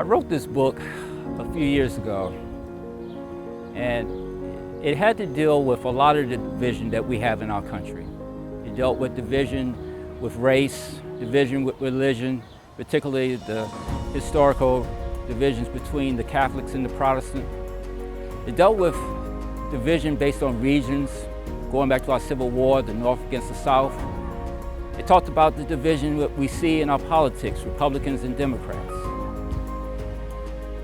wrote this book a few years ago, and it had to deal with a lot of the division that we have in our country. It dealt with division with race, division with religion, particularly the historical divisions between the Catholics and the Protestants. It dealt with division based on regions, going back to our Civil War, the North against the South. It talked about the division that we see in our politics, Republicans and Democrats.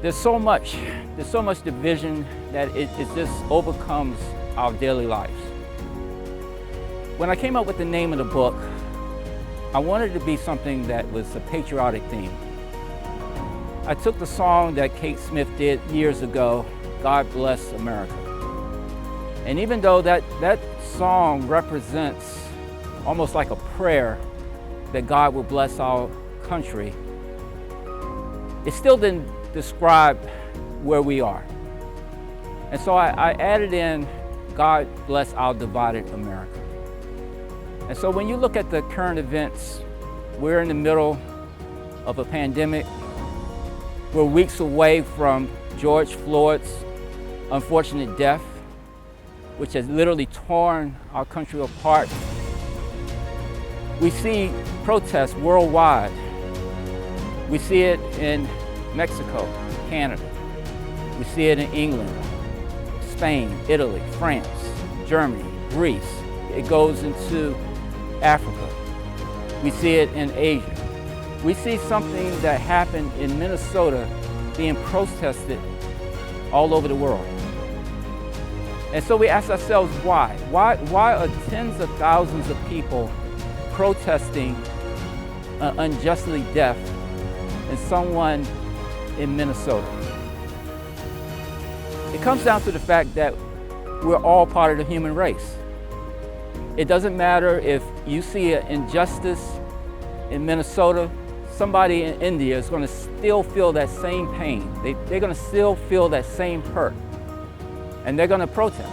There's so much division that it just overcomes our daily lives. When I came up with the name of the book, I wanted it to be something that was a patriotic theme. I took the song that Kate Smith did years ago, God Bless America. And even though that song represents almost like a prayer that God will bless our country, it still didn't describe where we are. And so I added in, God bless our divided America. And so when you look at the current events, we're in the middle of a pandemic. We're weeks away from George Floyd's unfortunate death, which has literally torn our country apart. We see protests worldwide. We see it in Mexico, Canada. We see it in England, Spain, Italy, France, Germany, Greece. It goes into Africa. We see it in Asia. We see something that happened in Minnesota being protested all over the world. And so we ask ourselves, why? Why are tens of thousands of people protesting unjustly death in someone in Minnesota? It comes down to the fact that we're all part of the human race. It doesn't matter if you see an injustice in Minnesota, somebody in India is going to still feel that same pain. They're going to still feel that same hurt, and they're going to protest.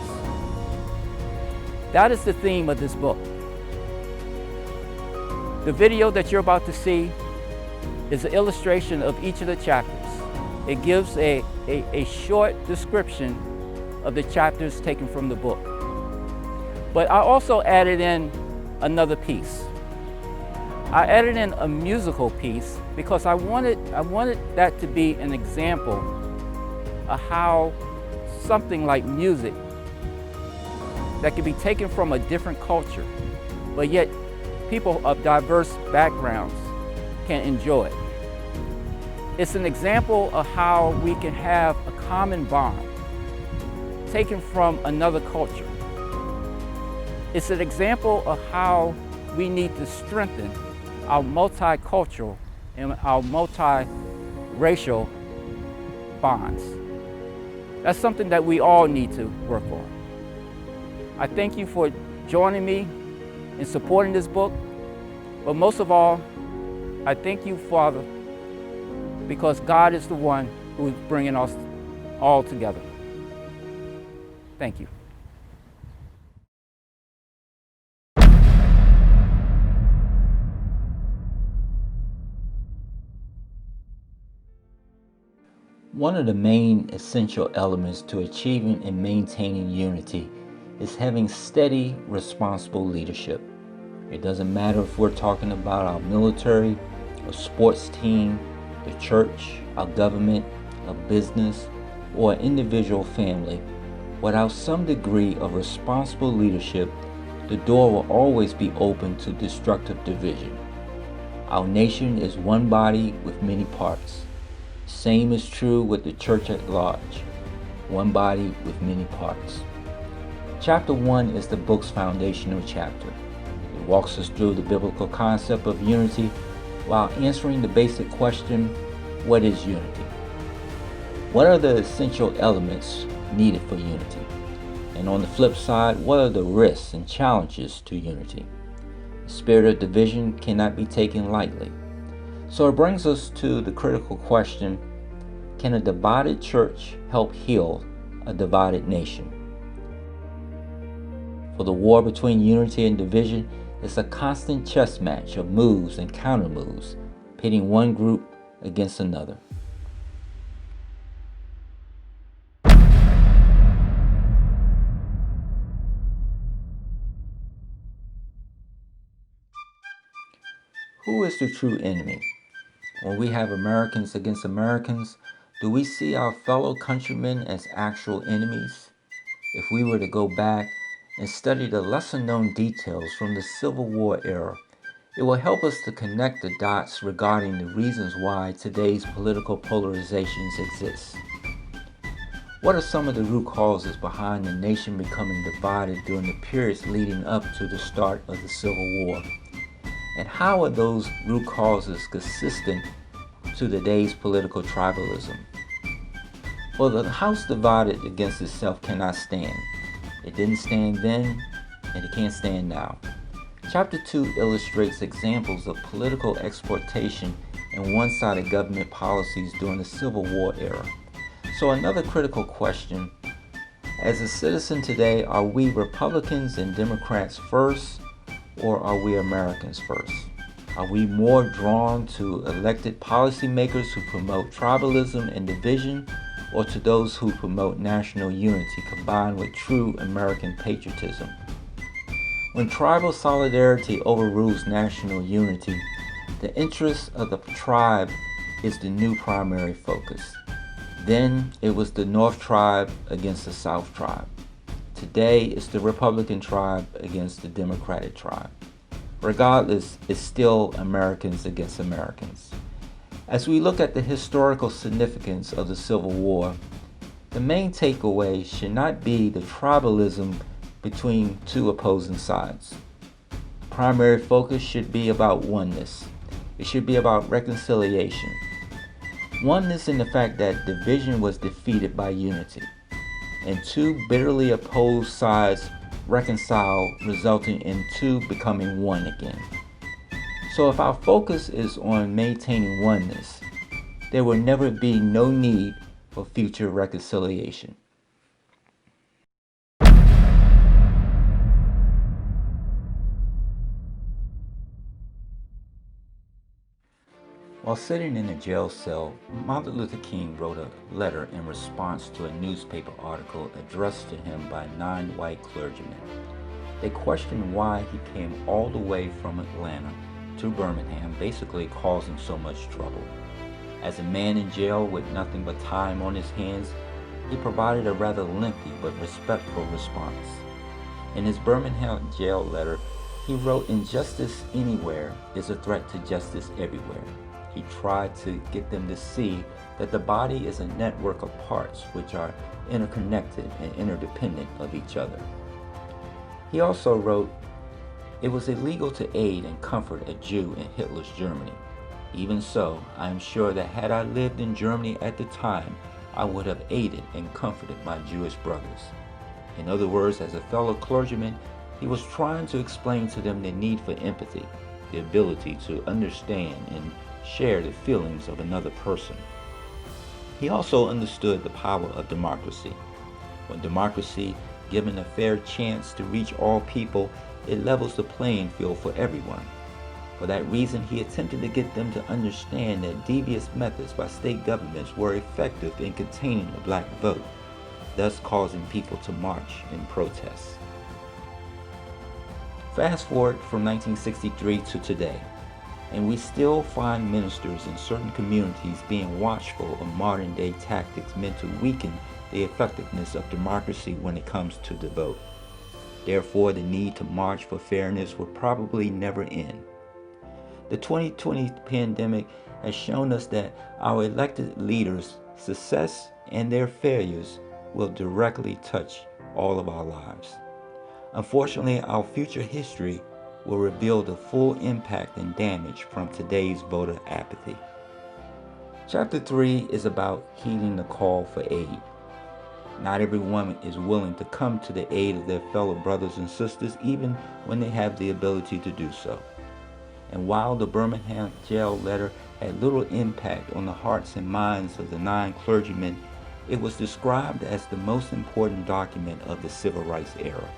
That is the theme of this book. The video that you're about to see is an illustration of each of the chapters. It gives a short description of the chapters taken from the book. But I also added in another piece. I added in a musical piece because I wanted that to be an example of how something like music that can be taken from a different culture, but yet people of diverse backgrounds can enjoy it. It's an example of how we can have a common bond taken from another culture. It's an example of how we need to strengthen our multicultural and our multiracial bonds. That's something that we all need to work on. I thank you for joining me in supporting this book, but most of all, I thank you, Father, because God is the one who is bringing us all together. Thank you. One of the main essential elements to achieving and maintaining unity is having steady, responsible leadership. It doesn't matter if we're talking about our military, a sports team, the church, our government, a business, or an individual family. Without some degree of responsible leadership, the door will always be open to destructive division. Our nation is one body with many parts. Same is true with the church at large, one body with many parts. Chapter 1 is the book's foundational chapter. It walks us through the biblical concept of unity while answering the basic question, what is unity? What are the essential elements needed for unity? And on the flip side, what are the risks and challenges to unity? The spirit of division cannot be taken lightly. So it brings us to the critical question, can a divided church help heal a divided nation? For the war between unity and division is a constant chess match of moves and counter moves, pitting one group against another. Who is the true enemy? When we have Americans against Americans, do we see our fellow countrymen as actual enemies? If we were to go back and study the lesser known details from the Civil War era, it will help us to connect the dots regarding the reasons why today's political polarizations exist. What are some of the root causes behind the nation becoming divided during the periods leading up to the start of the Civil War? And how are those root causes consistent to today's political tribalism? Well, the house divided against itself cannot stand. It didn't stand then, and it can't stand now. Chapter 2 illustrates examples of political exploitation and one-sided government policies during the Civil War era. So another critical question, as a citizen today, are we Republicans and Democrats first, or are we Americans first? Are we more drawn to elected policymakers who promote tribalism and division, or to those who promote national unity combined with true American patriotism? When tribal solidarity overrules national unity, the interest of the tribe is the new primary focus. Then it was the North tribe against the South tribe. Today it's the Republican tribe against the Democratic tribe. Regardless, it's still Americans against Americans. As we look at the historical significance of the Civil War, the main takeaway should not be the tribalism between two opposing sides. Primary focus should be about oneness. It should be about reconciliation. Oneness in the fact that division was defeated by unity, and two bitterly opposed sides reconcile, resulting in two becoming one again. So if our focus is on maintaining oneness, there will never be no need for future reconciliation. While sitting in a jail cell, Martin Luther King wrote a letter in response to a newspaper article addressed to him by 9 white clergymen. They questioned why he came all the way from Atlanta to Birmingham, basically causing so much trouble. As a man in jail with nothing but time on his hands, he provided a rather lengthy but respectful response. In his Birmingham jail letter, he wrote, "Injustice anywhere is a threat to justice everywhere." He tried to get them to see that the body is a network of parts which are interconnected and interdependent of each other. He also wrote, "It was illegal to aid and comfort a Jew in Hitler's Germany. Even so, I am sure that had I lived in Germany at the time, I would have aided and comforted my Jewish brothers." In other words, as a fellow clergyman, he was trying to explain to them the need for empathy, the ability to understand and share the feelings of another person. He also understood the power of democracy. When democracy, given a fair chance to reach all people, it levels the playing field for everyone. For that reason, he attempted to get them to understand that devious methods by state governments were effective in containing the black vote, thus causing people to march in protest. Fast forward from 1963 to today, and we still find ministers in certain communities being watchful of modern-day tactics meant to weaken the effectiveness of democracy when it comes to the vote. Therefore, the need to march for fairness will probably never end. The 2020 pandemic has shown us that our elected leaders' success and their failures will directly touch all of our lives. Unfortunately, our future history will reveal the full impact and damage from today's voter apathy. Chapter 3 is about heeding the call for aid. Not everyone is willing to come to the aid of their fellow brothers and sisters, even when they have the ability to do so. And while the Birmingham jail letter had little impact on the hearts and minds of the 9 clergymen, it was described as the most important document of the civil rights era.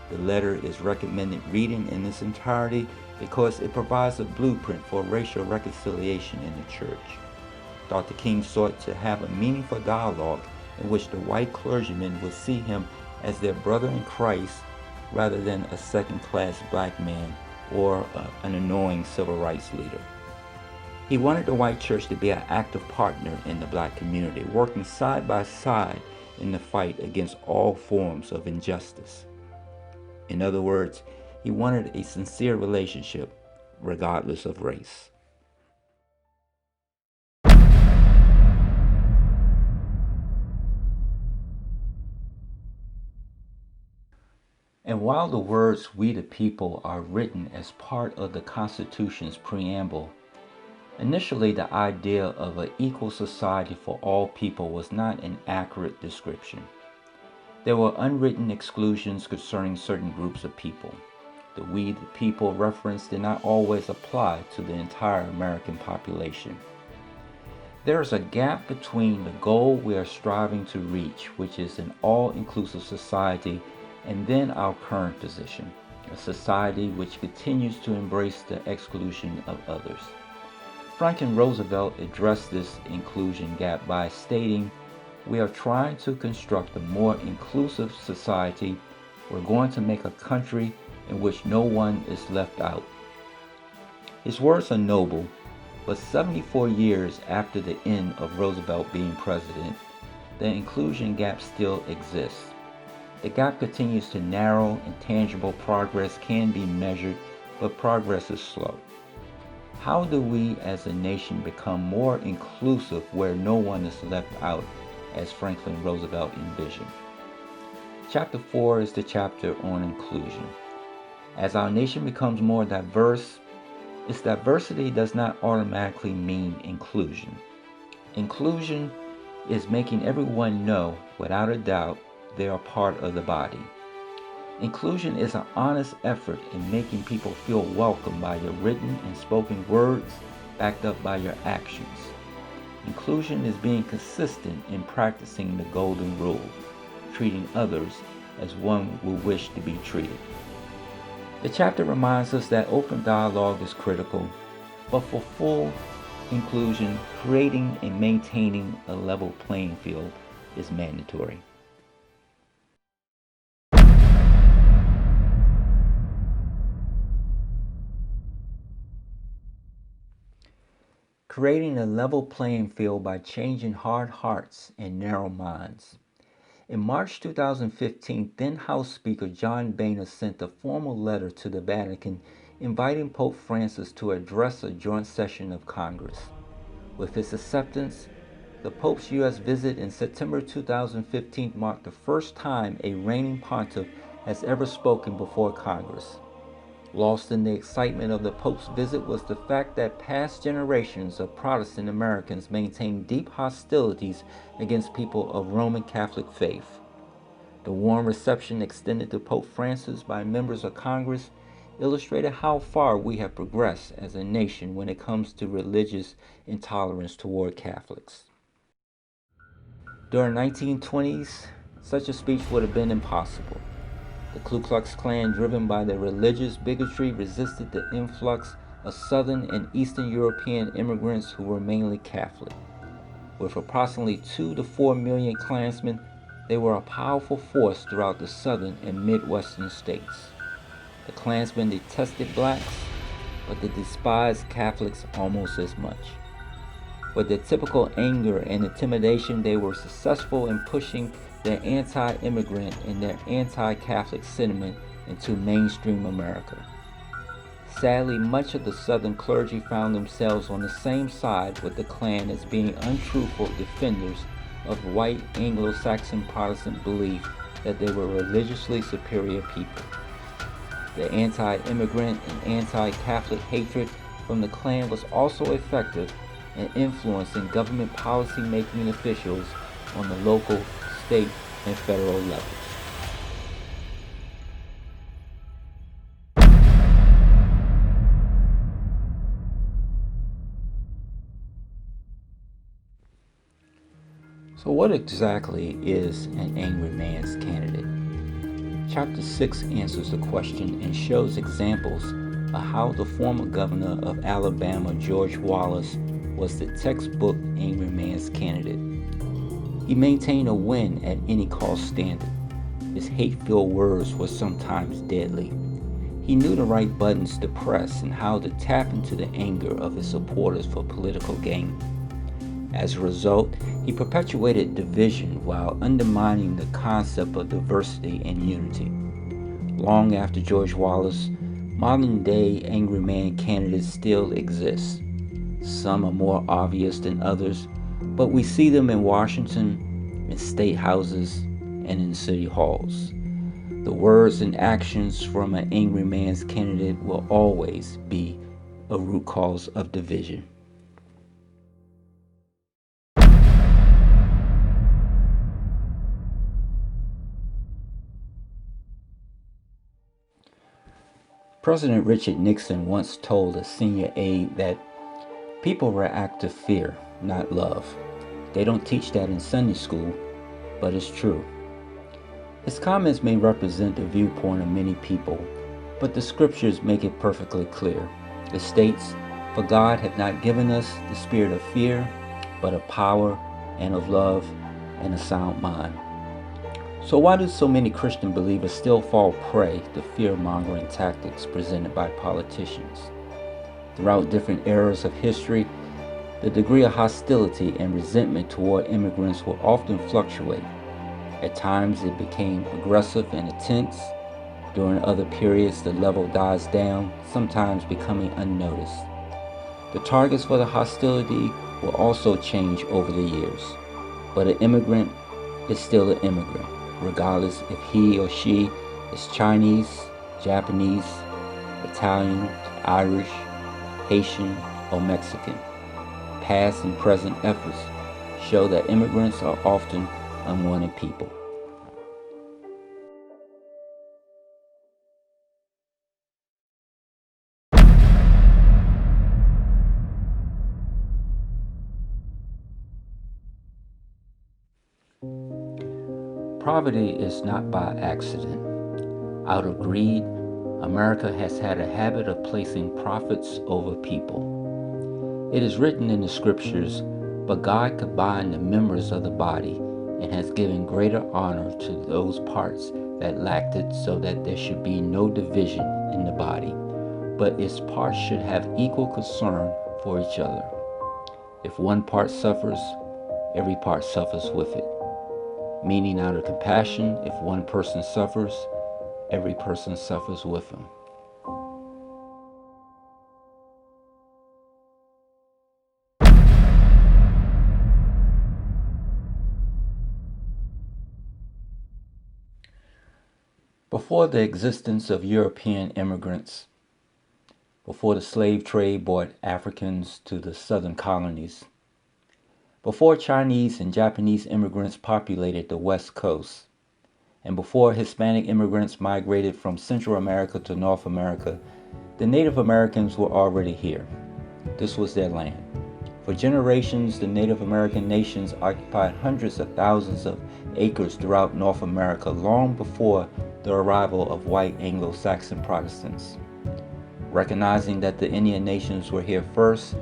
The letter is recommended reading in its entirety because it provides a blueprint for racial reconciliation in the church. Dr. King sought to have a meaningful dialogue in which the white clergymen would see him as their brother in Christ rather than a second-class black man or an annoying civil rights leader. He wanted the white church to be an active partner in the black community, working side by side in the fight against all forms of injustice. In other words, he wanted a sincere relationship, regardless of race. And while the words "we the people" are written as part of the Constitution's preamble, initially the idea of an equal society for all people was not an accurate description. There were unwritten exclusions concerning certain groups of people. The "we the people" reference did not always apply to the entire American population. There is a gap between the goal we are striving to reach, which is an all-inclusive society, and then our current position, a society which continues to embrace the exclusion of others. Franklin Roosevelt addressed this inclusion gap by stating, "We are trying to construct a more inclusive society. We're going to make a country in which no one is left out." His words are noble, but 74 years after the end of Roosevelt being president, the inclusion gap still exists. The gap continues to narrow and tangible progress can be measured, but progress is slow. How do we as a nation become more inclusive where no one is left out, as Franklin Roosevelt envisioned? Chapter 4 is the chapter on inclusion. As our nation becomes more diverse, its diversity does not automatically mean inclusion. Inclusion is making everyone know, without a doubt, they are part of the body. Inclusion is an honest effort in making people feel welcome by your written and spoken words, backed up by your actions. Inclusion is being consistent in practicing the golden rule, treating others as one will wish to be treated. The chapter reminds us that open dialogue is critical, but for full inclusion, creating and maintaining a level playing field is mandatory. Creating a level playing field by changing hard hearts and narrow minds. In March 2015, then House Speaker John Boehner sent a formal letter to the Vatican inviting Pope Francis to address a joint session of Congress. With his acceptance, the Pope's U.S. visit in September 2015 marked the first time a reigning pontiff has ever spoken before Congress. Lost in the excitement of the Pope's visit was the fact that past generations of Protestant Americans maintained deep hostilities against people of Roman Catholic faith. The warm reception extended to Pope Francis by members of Congress illustrated how far we have progressed as a nation when it comes to religious intolerance toward Catholics. During the 1920s, such a speech would have been impossible. The Ku Klux Klan, driven by their religious bigotry, resisted the influx of Southern and Eastern European immigrants who were mainly Catholic. With approximately 2 to 4 million Klansmen, they were a powerful force throughout the Southern and Midwestern states. The Klansmen detested blacks, but they despised Catholics almost as much. With their typical anger and intimidation, they were successful in pushing their anti-immigrant and their anti-Catholic sentiment into mainstream America. Sadly, much of the Southern clergy found themselves on the same side with the Klan as being untruthful defenders of white Anglo-Saxon Protestant belief that they were religiously superior people. The anti-immigrant and anti-Catholic hatred from the Klan was also effective in influencing government policy-making officials on the local, state, and federal levels. So what exactly is an angry man's candidate? Chapter 6 answers the question and shows examples of how the former governor of Alabama, George Wallace, was the textbook angry man's candidate. He maintained a win at any cost standard. His hate-filled words were sometimes deadly. He knew the right buttons to press and how to tap into the anger of his supporters for political gain. As a result, he perpetuated division while undermining the concept of diversity and unity. Long after George Wallace, modern-day angry man candidates still exist. Some are more obvious than others, but we see them in Washington, in state houses, and in city halls. The words and actions from an angry man's candidate will always be a root cause of division. President Richard Nixon once told a senior aide that people react to fear, not love. They don't teach that in Sunday school, but it's true. His comments may represent the viewpoint of many people, but the scriptures make it perfectly clear. It states, "For God hath not given us the spirit of fear, but of power and of love and a sound mind." So why do so many Christian believers still fall prey to fear-mongering tactics presented by politicians? Throughout different eras of history, the degree of hostility and resentment toward immigrants will often fluctuate. At times it became aggressive and intense. During other periods the level dies down, sometimes becoming unnoticed. The targets for the hostility will also change over the years, but an immigrant is still an immigrant, regardless if he or she is Chinese, Japanese, Italian, Irish, Haitian, or Mexican. Past and present efforts show that immigrants are often unwanted people. Poverty is not by accident. Out of greed, America has had a habit of placing profits over people. It is written in the scriptures, "But God combined the members of the body and has given greater honor to those parts that lacked it, so that there should be no division in the body, but its parts should have equal concern for each other. If one part suffers, every part suffers with it." Meaning, out of compassion, if one person suffers, every person suffers with him. Before the existence of European immigrants, before the slave trade brought Africans to the southern colonies, before Chinese and Japanese immigrants populated the West Coast, and before Hispanic immigrants migrated from Central America to North America, the Native Americans were already here. This was their land. For generations, the Native American nations occupied hundreds of thousands of acres throughout North America long before the arrival of white Anglo-Saxon Protestants. Recognizing that the Indian nations were here first,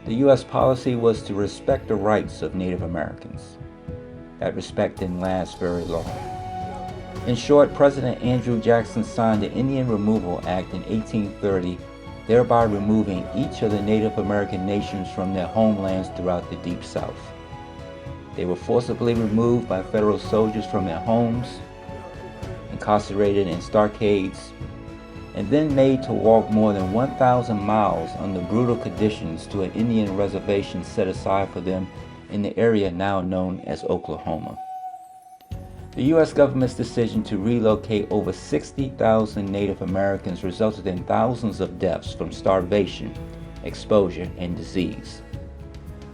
the U.S. policy was to respect the rights of Native Americans. That respect didn't last very long. In short, President Andrew Jackson signed the Indian Removal Act in 1830, thereby removing each of the Native American nations from their homelands throughout the Deep South. They were forcibly removed by federal soldiers from their homes, incarcerated in stockades, and then made to walk more than 1,000 miles under brutal conditions to an Indian reservation set aside for them in the area now known as Oklahoma. The U.S. government's decision to relocate over 60,000 Native Americans resulted in thousands of deaths from starvation, exposure, and disease.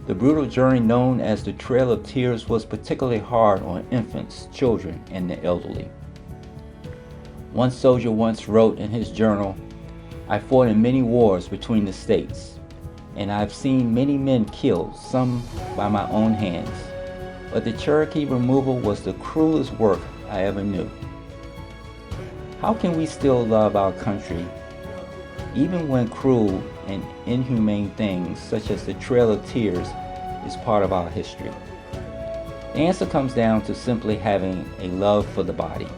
The brutal journey known as the Trail of Tears was particularly hard on infants, children, and the elderly. One soldier once wrote in his journal, "I fought in many wars between the states, and I've seen many men killed, some by my own hands. But the Cherokee removal was the cruelest work I ever knew." How can we still love our country, even when cruel and inhumane things such as the Trail of Tears is part of our history? The answer comes down to simply having a love for the body,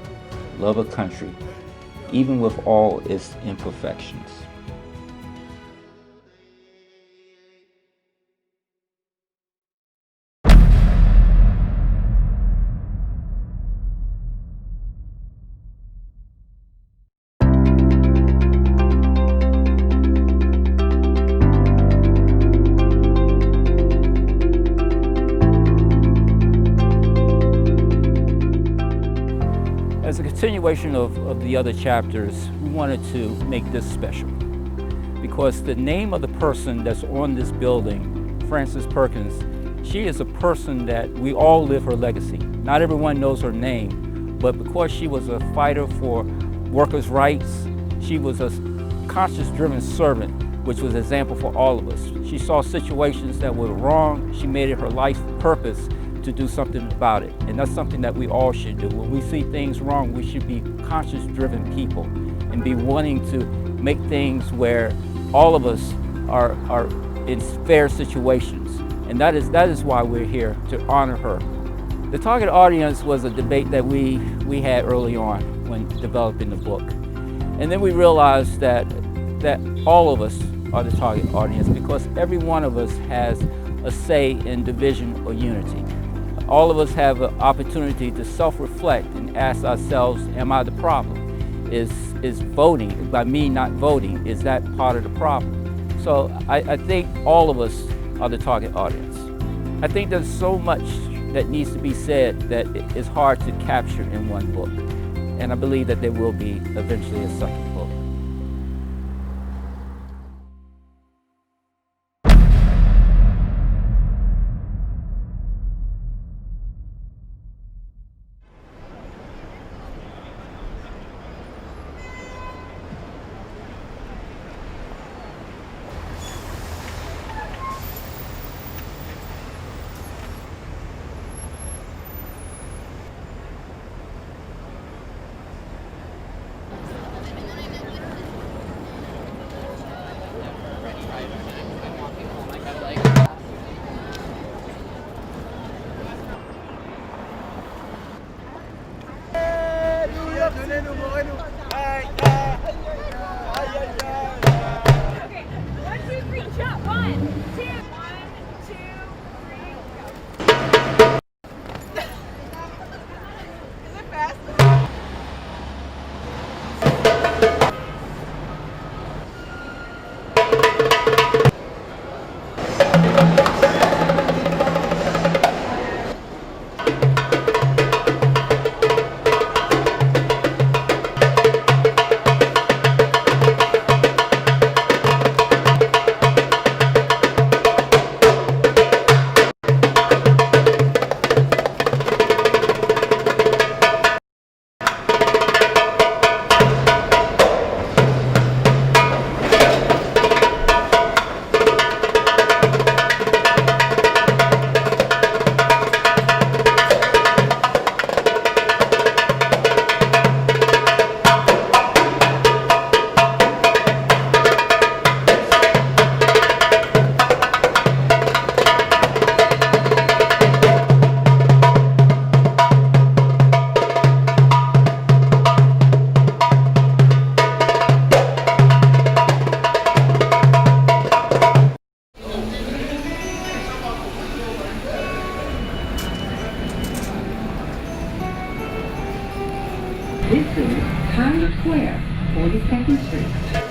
love of country, even with all its imperfections. As a continuation of the other chapters, we wanted to make this special because the name of the person that's on this building, Frances Perkins, she is a person that we all live her legacy. Not everyone knows her name, but because she was a fighter for workers' rights, she was a conscience-driven servant, which was an example for all of us. She saw situations that were wrong. She made it her life purpose to do something about it. And that's something that we all should do. When we see things wrong, we should be conscience-driven people and be wanting to make things where all of us are in fair situations. And that is why we're here, to honor her. The target audience was a debate that we had early on when developing the book. And then we realized that all of us are the target audience because every one of us has a say in division or unity. All of us have an opportunity to self-reflect and ask ourselves, am I the problem? Is voting, by me not voting, is that part of the problem? So I think all of us are the target audience. I think there's so much that needs to be said that is hard to capture in one book. And I believe that there will be eventually a second book. Okay, 1, 2, 3, jump. 1, 2, 3, go. Is it fast? This is Times Square, 42nd Street.